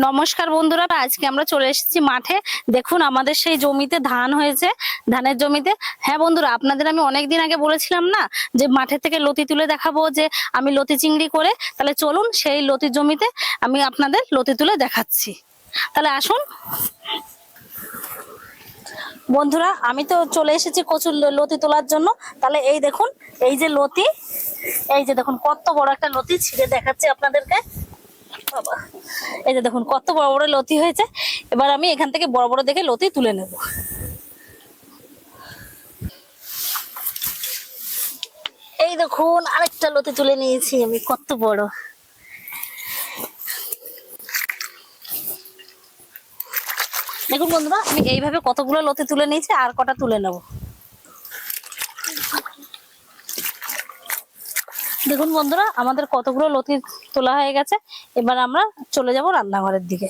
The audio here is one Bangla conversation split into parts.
নমস্কার বন্ধুরা, আজকে আমরা চলে এসেছি মাঠে। দেখুন আমাদের সেই জমিতে ধান হয়েছে, ধানের জমিতে। হ্যাঁ বন্ধুরা, আপনাদের আমি অনেকদিন আগে বলেছিলাম না যে মাঠে থেকে লতি তুলে দেখাবো, যে আমি লতি চিংড়ি করে। তাহলে চলুন সেই লতির জমিতে আমি আপনাদের লতি তুলে দেখাচ্ছি। তাহলে আসুন বন্ধুরা, আমি তো চলে এসেছি কচুর লতি তোলার জন্য। তাহলে এই দেখুন, এই যে লতি, এই যে দেখুন কত বড় একটা লতি ছিঁড়ে দেখাচ্ছি আপনাদেরকে। বাবা, এই যে দেখুন কত বড় বড় লতি হয়েছে। এবার আমি এখান থেকে বড় বড় দেখে লতি তুলে নেব। এই দেখুন আরেকটা লতি তুলে নিয়েছি আমি, কত বড়। দেখুন বন্ধুরা, আমি এইভাবে কতগুলো লতি তুলে নিয়েছি, আর কটা তুলে নেব। দেখুন বন্ধুরা, আমাদের কতগুলো লতি তোলা হয়ে গেছে। এবার আমরা চলে যাব রান্নাঘরের দিকে।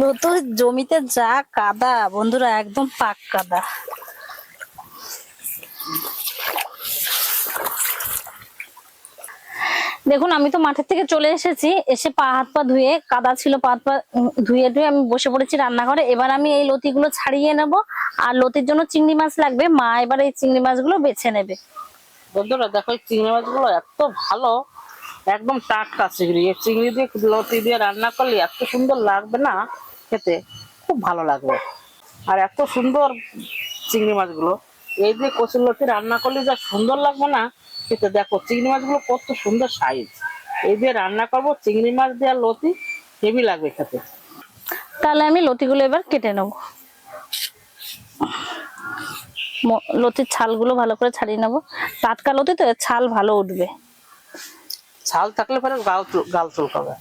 নতুন জমিতে যা কাদা বন্ধুরা, একদম পাক কাদা। দেখুন আমি তো মাঠের থেকে চলে এসেছি, এসে পা হাত পা ধুয়ে, কাদা ছিল পা হাত পা ধুয়ে ধুয়ে আমি বসে পড়েছি রান্নাঘরে। এবার আমি এই লতিগুলো ছাড়িয়ে নেব। আর লতির জন্য চিংড়ি মাছ লাগবে, মা এবার এই চিংড়ি মাছগুলো বেছে নেবে। বন্ধুরা দেখো, এই চিংড়ি মাছগুলো এত ভালো, একদম টাটকা চিংড়ি। এই চিংড়ি দিয়ে লতি দিয়ে রান্না করলে এত সুন্দর লাগবে না খেতে, খুব ভালো লাগবে। আর এত সুন্দর চিংড়ি মাছগুলো এই দিয়ে কচুর লতি রান্না করলে যা সুন্দর লাগবে না খেতে। দেখো চিংড়ি মাছগুলো কত সুন্দর সাইজ। এই দিয়ে রান্না করবো চিংড়ি মাছ দিয়ে আর লতি, হেভি লাগবে খেতে। তাহলে আমি লতিগুলো এবার কেটে নেব। লতির ছালগুলো ভালো করে ছাড়িয়ে নেব। টাটকা লতি তো, এর ছাল ভালো উঠবে। ছাল থাকলে পরে গাল চুলকাবে।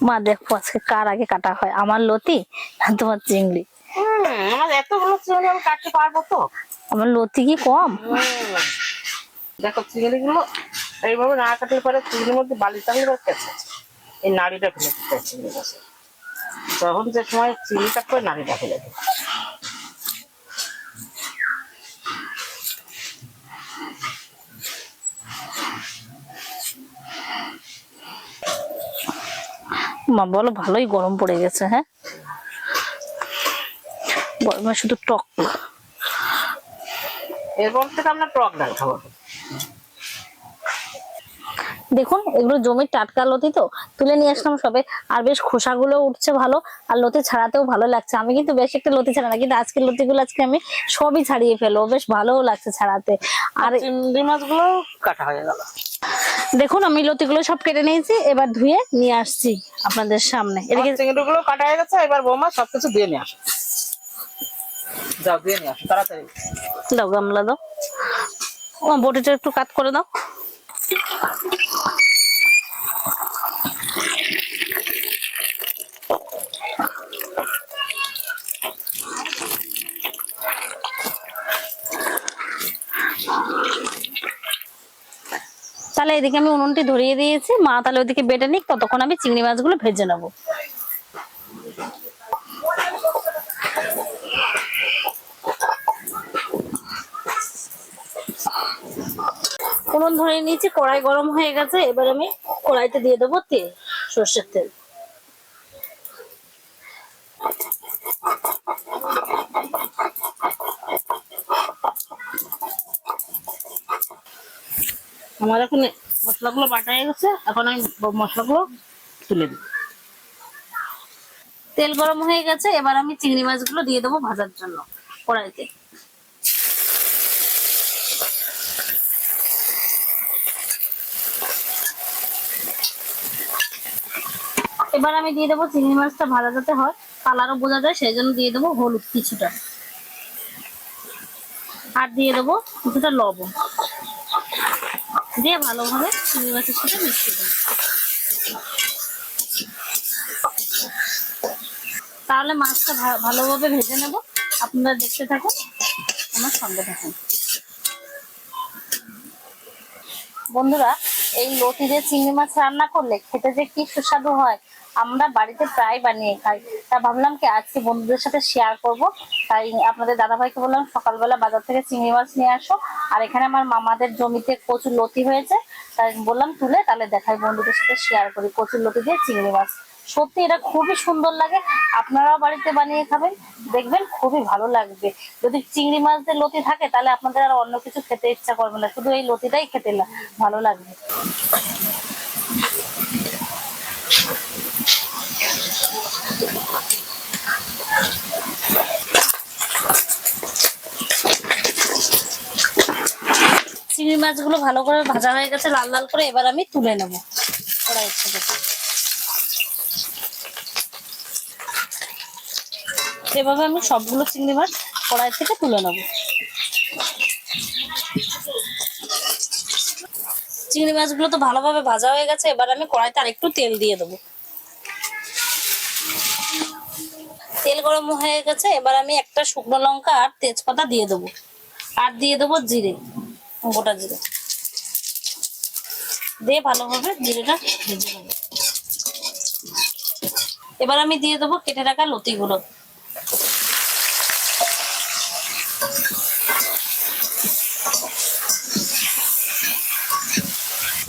মা দেখো আজকে কার আগে কাটা হয়, আমার লতি না তোমার চিংড়ি? আমার এতগুলো চিংড়ি আমি কাটতে পারবো তো? আমার লতি কি কম? দেখো চিংড়ি গুলো এইভাবে না কাটলে পরে চিংড়ির মধ্যে বালি থাকলে কেঁচে এই নাড়িটা ফেলে দিতে হয় চিংড়ি গাছে। তখন যে সময় চিংড়ি কাটবে নাড়িটা ফেলে দেবে। মা বলো, ভালোই গরম পড়ে গেছে। হ্যাঁ, গরমে শুধু টক। এরপর থেকে আমরা টক ডাল খাবো। দেখুন এগুলো জমির টাটকা লতি তো, তুলে নিয়ে আসলাম সবে। আর বেশ খোসাগুলো উঠছে ভালো, আর লতি ছাড়াতেও ভালো লাগছে। আমি কিন্তু বেশ একটা লতি ছাড়া না, কিন্তু আজকের লতিগুলো আজকে আমি সবই ছাড়িয়ে ফেলবো, বেশ ভালোও লাগছে ছাড়াতে। আর চিংড়ি মাছগুলো কাটা হয়ে গেল। দেখুন আমি লতিগুলো সব কেটে নিয়েছি, এবার ধুয়ে নিয়ে আসছি আপনাদের সামনে। এদিকে চিংড়ি গুলো কাটা হয়ে গেছে, এবার বৌমা সবকিছু দিয়ে নিয়ে আসো। যাও দিয়ে নিয়ে আসো তাড়াতাড়ি। দাও গামলা দাও, ও বটিটা একটু কাট করে দাও। তাহলে এদিকে আমি উনুনটি ধরিয়ে দিয়েছি, মা তাহলে ওদিকে বেটে নিক, ততক্ষণ আমি চিংড়ি মাছগুলো ভেজে নেবো। উনুন ধরিয়ে নিয়েছি, কড়াই গরম হয়ে গেছে। এবার আমি কড়াইতে দিয়ে দেবো তেল, সর্ষের তেল। আমার এখন মশলাগুলো বাটা হয়ে গেছে, এখন আমি মশলাগুলো তুলে দিই। তেল গরম হয়ে গেছে, এবার আমি চিংড়ি মাছগুলো দিয়ে দেবো ভাজার জন্য কড়াইতে। এবার আমি দিয়ে দেবো চিংড়ি মাছটা ভাজা যাতে হয়, কালারও বোঝা যায়, সেই জন্য দিয়ে দেবো হলুদ কিছুটা, আর দিয়ে দেবো কিছুটা লবণ, দিয়ে ভালোভাবে চিংড়ি মাছের সাথে মিশিয়ে দেবো। তাহলে মাছটা ভালোভাবে ভেজে নেব। আপনারা দেখতে থাকুন, আমার সঙ্গে থাকুন। বন্ধুরা, এই লতি দিয়ে চিংড়ি মাছ রান্না করলে খেতে যে কি সুস্বাদু হয়, আমরা বাড়িতে প্রায় বানিয়ে খাই। তা ভাবলাম কি আজকে বন্ধুদের সাথে শেয়ার করব। তাই আপনাদের দাদাভাইকে বললাম সকালবেলা বাজার থেকে চিংড়ি মাছ নিয়ে আসো। আর এখানে আমার মামাদের জমিতে প্রচুর লতি হয়েছে, তাই বললাম তুলে তাহলে দেখাই বন্ধুদের সাথে শেয়ার করি কচুর লতি দিয়ে চিংড়ি মাছ। সত্যি এটা খুবই সুন্দর লাগে, আপনারাও বাড়িতে বানিয়ে খাবেন, দেখবেন খুবই ভালো লাগবে। যদি চিংড়ি মাছ দিয়ে লতি থাকে তাহলে আপনাদের আর অন্য কিছু খেতে ইচ্ছা করবে না, শুধু এই লতিটাই খেতে ভালো লাগবে। চিংড়ি মাছগুলো ভালো করে ভাজা হয়ে গেছে লাল লাল করে, এবার আমি তুলে নেব কড়াইয়ের থেকে। এভাবে আমি সবগুলো চিংড়ি মাছ কড়াই থেকে তুলে নেব। চিংড়ি মাছগুলো তো ভালোভাবে ভাজা হয়ে গেছে, এবার আমি কড়াইতে আরেকটু তেল দিয়ে দেবো। তেল গরম হয়ে গেছে, এবার আমি একটা শুকনো লঙ্কা আর তেজপাতা দিয়ে দেবো, আর দিয়ে দেবো জিরে, গোটা জিরে দিয়ে ভালোভাবে জিরেটা ভেজে নেবো। এবার আমি দিয়ে দেবো কেটে রাখা লতিগুলো।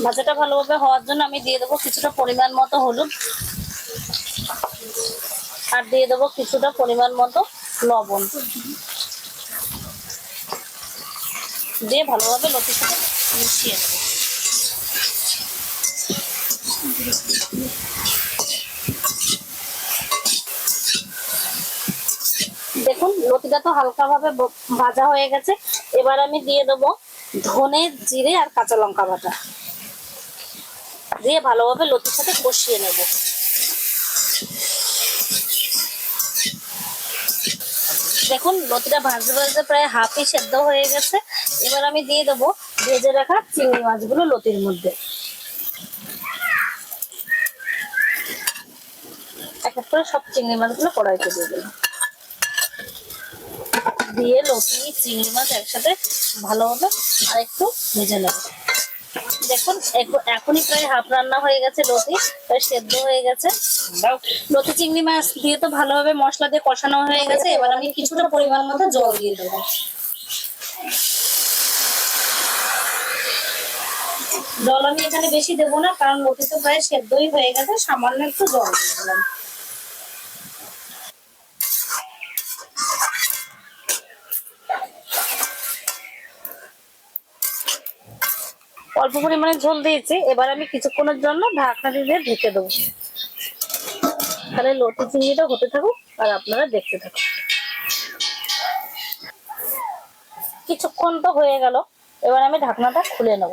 ভাজাটা ভালোভাবে হওয়ার জন্য আমি দিয়ে দেবো কিছুটা পরিমাণ মতো হলুদ, আর দিয়ে দেবো কিছুটা পরিমাণ মতো লবণ, দিয়ে ভালোভাবে লতির সাথে মিশিয়ে দেবো। দেখুন লতিটা তো হালকা ভাবে ভাজা হয়ে গেছে, এবার আমি দিয়ে দেবো ধনে, জিরে আর কাঁচা লঙ্কা বাটা, দিয়ে ভালোভাবে লতির সাথে কষিয়ে নেব। দেখুন লতিটা ভাজতে ভাজতে প্রায় হাফই সেদ্ধ হয়ে গেছে, এবার আমি দিয়ে দেবো ভেজে রাখা চিংড়ি মাছগুলো লতির মধ্যে। এক এক করে সব চিংড়ি মাছগুলো কড়াইতে দিয়ে দিলাম, দিয়ে লতি চিংড়ি মাছ একসাথে ভালোভাবে আর একটু ভেজে নেব। দেখুন এখনই প্রায় হাফ রান্না হয়ে গেছে, লতি প্রায় সেদ্ধ হয়ে গেছে। লতি চিংড়ি মাছ দিয়ে তো ভালোভাবে মশলা দিয়ে কষানো হয়ে গেছে, এবার আমি কিছুটা পরিমাণ মতো জল দিয়ে দেবো। জল আমি এখানে বেশি দেবো না, কারণ লতি তো প্রায় সেদ্ধই হয়ে গেছে, সামান্য একটু জল দিয়ে দিলাম। অল্প পরিমাণে ঝোল দিয়েছি, এবার আমি কিছুক্ষণের জন্য ঢাকনা দিয়ে ঢেকে দেবো, তাহলে লতি চিংড়িটা হতে থাকুক আর আপনারা দেখতে থাকুন। কিছুক্ষণ তো হয়ে গেল, এবার আমি ঢাকনাটা খুলে নেব।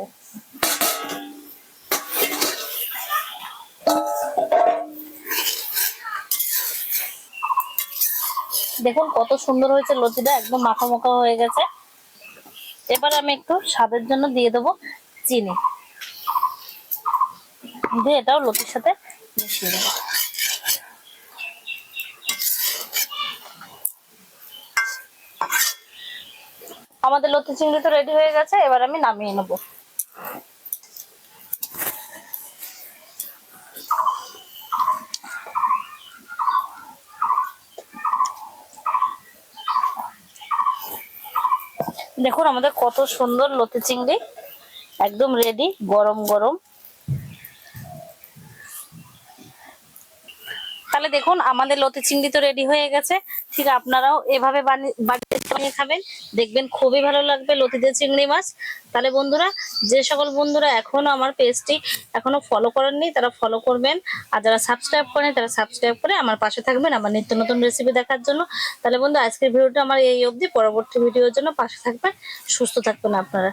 দেখুন কত সুন্দর হয়েছে লতিটা, একদম মাখা মাখা হয়ে গেছে। এবার আমি একটু স্বাদের জন্য দিয়ে দেবো চিনি, দিয়ে এটাও লতির সাথে মিশিয়ে দেবো। আমাদের লতি চিংড়ি তো রেডি হয়ে গেছে, এবার আমি নামিয়ে নেব। দেখুন আমাদের কত সুন্দর লতি চিংড়ি একদম রেডি, গরম গরম। তাহলে দেখুন আমাদের লতি চিংড়ি তো রেডি হয়ে গেছে, ঠিক আপনারাও এভাবে বানিয়ে খাবেন, দেখবেন খুবই ভালো লাগবে লতি দিয়ে চিংড়ি মাছ। তাহলে বন্ধুরা, যে সকল বন্ধুরা এখনো আমার পেজটি এখনো ফলো করেননি তারা ফলো করবেন, আর যারা সাবস্ক্রাইব করেন তারা সাবস্ক্রাইব করে আমার পাশে থাকবেন আমার নিত্য নতুন রেসিপি দেখার জন্য। তাহলে বন্ধু আজকের ভিডিওটা আমার এই অবধি, পরবর্তী ভিডিওর জন্য পাশে থাকবেন, সুস্থ থাকবেন আপনারা।